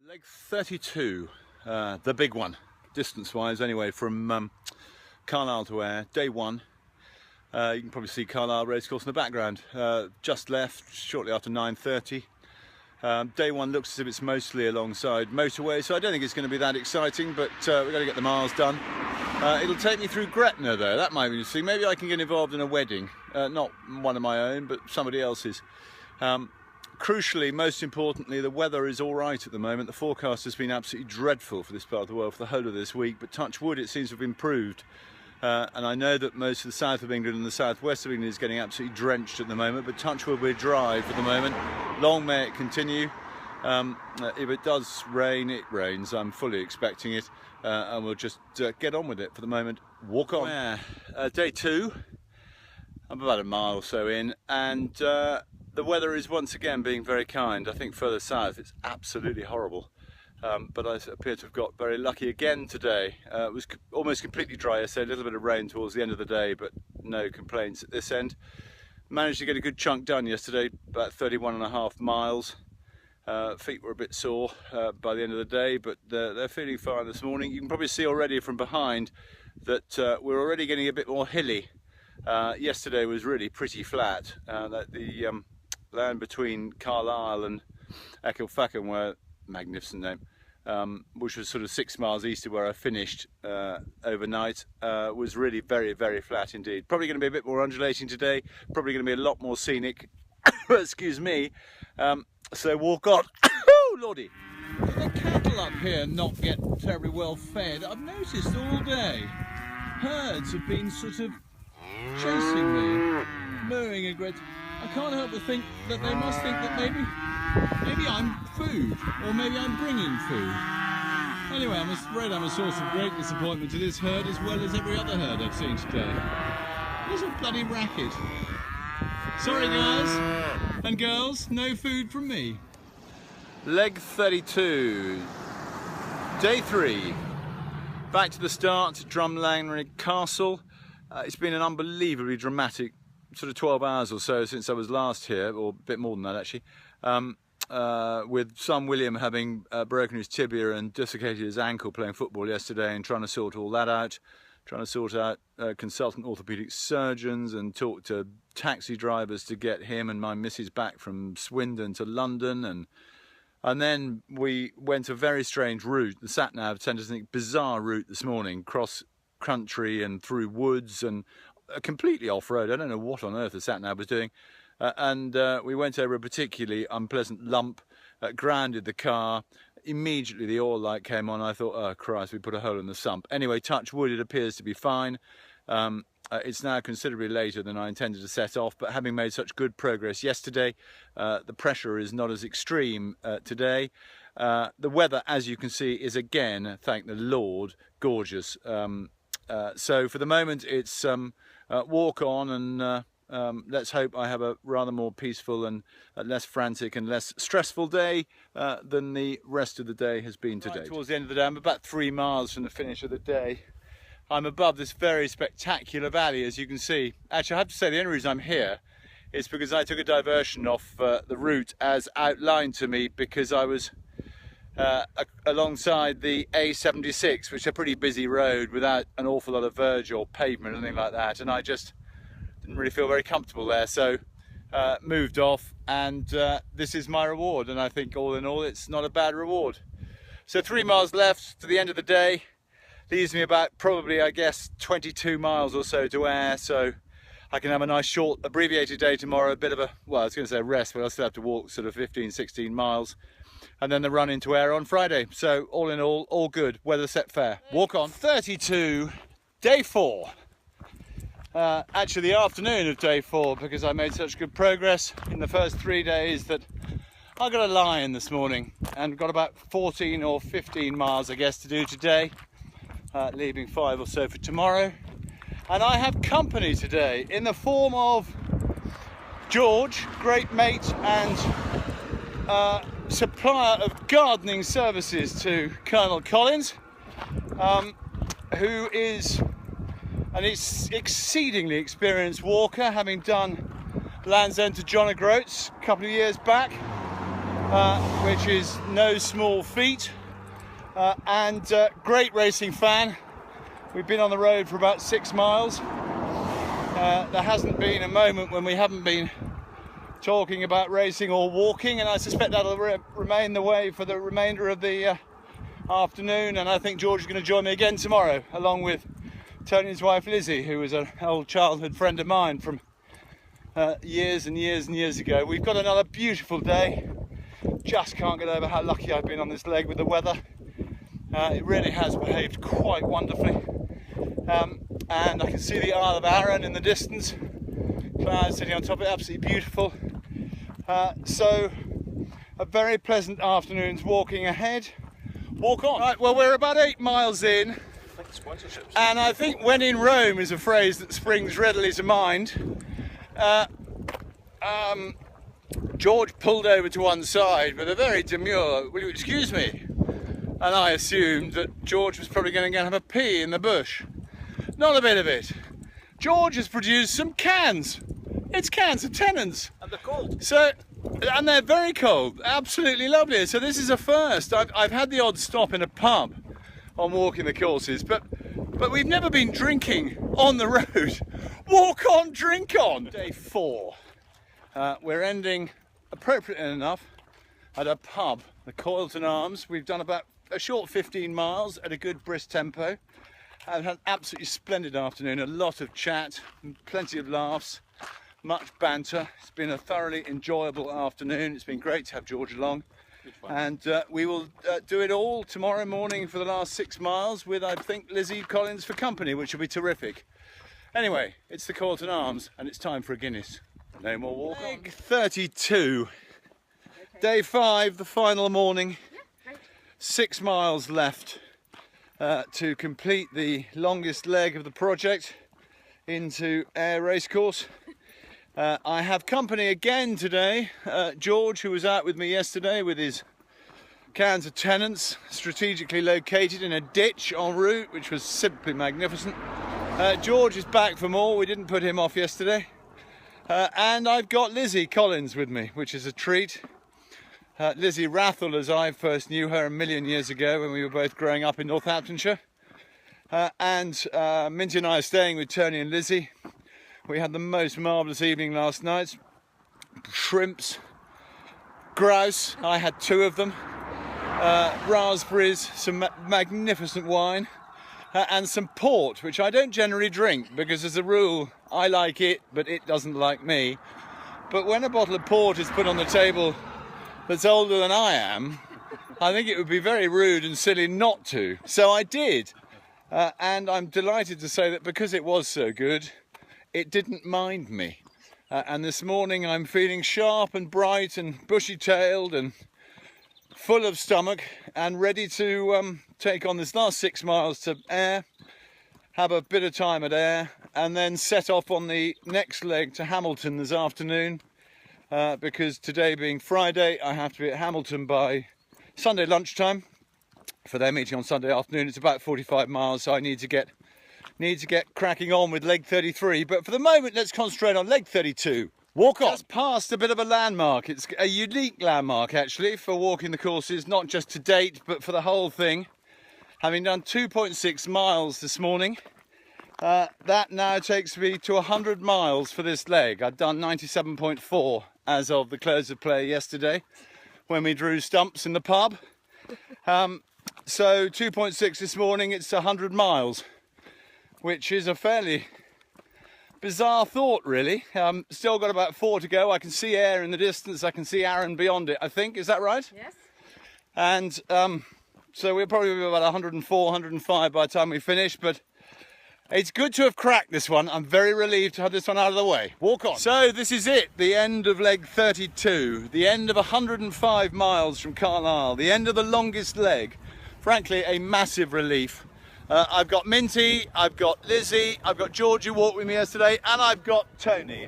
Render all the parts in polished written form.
Leg 32, the big one, distance-wise anyway, from Carlisle to Ayr, day one. You can probably see Carlisle Racecourse in the background. Just left shortly after 9:30. Day one looks as if it's mostly alongside motorway, so I don't think it's going to be that exciting, but we've got to get the miles done. It'll take me through Gretna though, that might be interesting. Maybe I can get involved in a wedding, not one of my own, but somebody else's. Crucially, most importantly, the weather is all right at the moment. The forecast has been absolutely dreadful for this part of the world for the whole of this week, but touch wood, it seems to have improved. And I know that most of the south of England and the southwest of England is getting absolutely drenched at the moment, but touch wood, we're dry for the moment. Long may it continue. If it does rain, it rains. I'm fully expecting it, and we'll just get on with it for the moment. Walk on. Yeah. Day two, I'm about a mile or so in, and the weather is once again being very kind. I think further south it's absolutely horrible, but I appear to have got very lucky again today. It was almost completely dry yesterday, a little bit of rain towards the end of the day, but no complaints at this end. Managed to get a good chunk done yesterday, about 31.5 miles. Feet were a bit sore by the end of the day, but they're feeling fine this morning. You can probably see already from behind that we're already getting a bit more hilly. Yesterday was really pretty flat. The land between Carlisle and Ecclefechan, where magnificent name, which was sort of 6 miles east of where I finished overnight, was really very, very flat indeed. Probably going to be a bit more undulating today, probably going to be a lot more scenic. Excuse me. So walk on. Oh lordy! Do the cattle up here not get terribly well fed? I've noticed all day herds have been sort of chasing me, mooing a great. I can't help but think that they must think that maybe I'm food, or maybe I'm bringing food. Anyway, I'm afraid I'm a source of great disappointment to this herd as well as every other herd I've seen today. What a bloody racket. Sorry guys and girls, no food from me. Leg 32, day 3. Back to the start, to Drumlanrig Castle. It's been an unbelievably dramatic sort of 12 hours or so since I was last here, or a bit more than that actually, with son William having broken his tibia and dislocated his ankle playing football yesterday, and trying to sort all that out, trying to sort out consultant orthopaedic surgeons and talk to taxi drivers to get him and my missus back from Swindon to London, and then we went a very strange route. The sat-nav sent us a bizarre route this morning, cross country and through woods and completely off-road. I don't know what on earth the sat-nav was doing, and we went over a particularly unpleasant lump, grounded the car. Immediately the oil light came on. I thought, oh Christ, we put a hole in the sump. Anyway, touch wood, it appears to be fine. It's now considerably later than I intended to set off, but having made such good progress yesterday, the pressure is not as extreme today. The weather, as you can see, is again, thank the Lord, gorgeous. So for the moment it's walk on, and let's hope I have a rather more peaceful and less frantic and less stressful day than the rest of the day has been today. Right, towards the end of the day, I'm about 3 miles from the finish of the day. I'm above this very spectacular valley, as you can see. Actually, I have to say the only reason I'm here is because I took a diversion off the route as outlined to me, because I was alongside the A76, which is a pretty busy road without an awful lot of verge or pavement or anything like that, and I just didn't really feel very comfortable there, so moved off, and this is my reward, and I think all in all it's not a bad reward. So 3 miles left to the end of the day, leaves me about probably, I guess, 22 miles or so to Ayr, so I can have a nice short abbreviated day tomorrow, a bit of a, well, I was going to say rest, but I'll still have to walk sort of 15-16 miles, and then the run into Ayr on Friday. So all in all good, weather set fair. Walk on. 32, day 4. Actually the afternoon of day 4, because I made such good progress in the first 3 days that I got a lie-in this morning and got about 14 or 15 miles, I guess, to do today, leaving 5 or so for tomorrow. And I have company today in the form of George, great mate and supplier of gardening services to Colonel Collins, who is an exceedingly experienced walker, having done Land's End to John O'Groats a couple of years back, which is no small feat, and great racing fan. We've been on the road for about 6 miles. There hasn't been a moment when we haven't been talking about racing or walking, and I suspect that'll remain the way for the remainder of the afternoon. And I think George is going to join me again tomorrow, along with Tony's wife Lizzie, who is an old childhood friend of mine from years and years and years ago. We've got another beautiful day. Just can't get over how lucky I've been on this leg with the weather. It really has behaved quite wonderfully. And I can see the Isle of Arran in the distance. Clouds sitting on top of it, absolutely beautiful. So a very pleasant afternoon's walking ahead. Walk on. Right, well, we're about 8 miles in. And I think when in Rome is a phrase that springs readily to mind. George pulled over to one side with a very demure, "Will you excuse me?" And I assumed that George was probably going to go and have a pee in the bush. Not a bit of it. George has produced some cans. It's cans of Tennent's. And they're cold. So, and they're very cold. Absolutely lovely. So this is a first. I've had the odd stop in a pub on walking the courses, but we've never been drinking on the road. Walk on, drink on. Day 4. We're ending, appropriately enough, at a pub, the Coilton Arms. We've done about a short 15 miles at a good brisk tempo. I've had an absolutely splendid afternoon, a lot of chat, plenty of laughs, much banter. It's been a thoroughly enjoyable afternoon. It's been great to have George along. And we will do it all tomorrow morning for the last 6 miles with, I think, Lizzie Collins for company, which will be terrific. Anyway, it's the Coilton Arms and it's time for a Guinness. No more walk on. Leg 32. Okay. Day 5, the final morning. Yeah, right. 6 miles left to complete the longest leg of the project into Ayr Racecourse. I have company again today. George, who was out with me yesterday with his cans of Tennent's, strategically located in a ditch en route, which was simply magnificent. George is back for more. We didn't put him off yesterday. And I've got Lizzie Collins with me, which is a treat. Lizzie Rathall, as I first knew her a million years ago when we were both growing up in Northamptonshire. And Minty and I are staying with Tony and Lizzie. We had the most marvellous evening last night. Shrimps, grouse, I had 2 of them. Raspberries, some magnificent wine. And some port, which I don't generally drink because as a rule I like it but it doesn't like me. But when a bottle of port is put on the table that's older than I am, I think it would be very rude and silly not to. So I did, and I'm delighted to say that because it was so good, it didn't mind me. And this morning I'm feeling sharp and bright and bushy-tailed and full of stomach and ready to take on this last 6 miles to Ayr, have a bit of time at Ayr, and then set off on the next leg to Hamilton this afternoon, because today being Friday I have to be at Hamilton by Sunday lunchtime for their meeting on Sunday afternoon. It's about 45 miles, so I need to get cracking on with leg 33, but for the moment let's concentrate on leg 32. Walk on. Just past a bit of a landmark. It's a unique landmark actually for walking the courses, not just to date but for the whole thing. Having done 2.6 miles this morning, that now takes me to 100 miles for this leg. I've done 97.4 as of the close of play yesterday when we drew stumps in the pub. So 2.6 this morning, it's 100 miles, which is a fairly bizarre thought really. Still got about 4 to go. I can see Ayr in the distance, I can see Arran beyond it, I think. Is that right? Yes. And so we'll probably be about 104, 105 by the time we finish, but it's good to have cracked this one. I'm very relieved to have this one out of the way. Walk on. So this is it, the end of leg 32, the end of 105 miles from Carlisle, the end of the longest leg. Frankly, a massive relief. I've got Minty, I've got Lizzie, I've got George who walked with me yesterday, and I've got Tony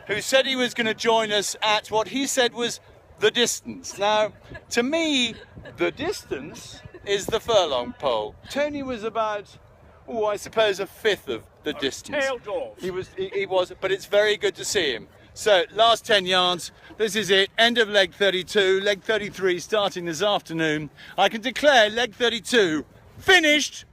who said he was going to join us at what he said was the distance. Now, to me, the distance is the furlong pole. Tony was about, I suppose, a fifth of the distance. Tail dwarf. He was, but it's very good to see him. So last 10 yards, this is it, end of leg 32, leg 33 starting this afternoon. I can declare leg 32 finished.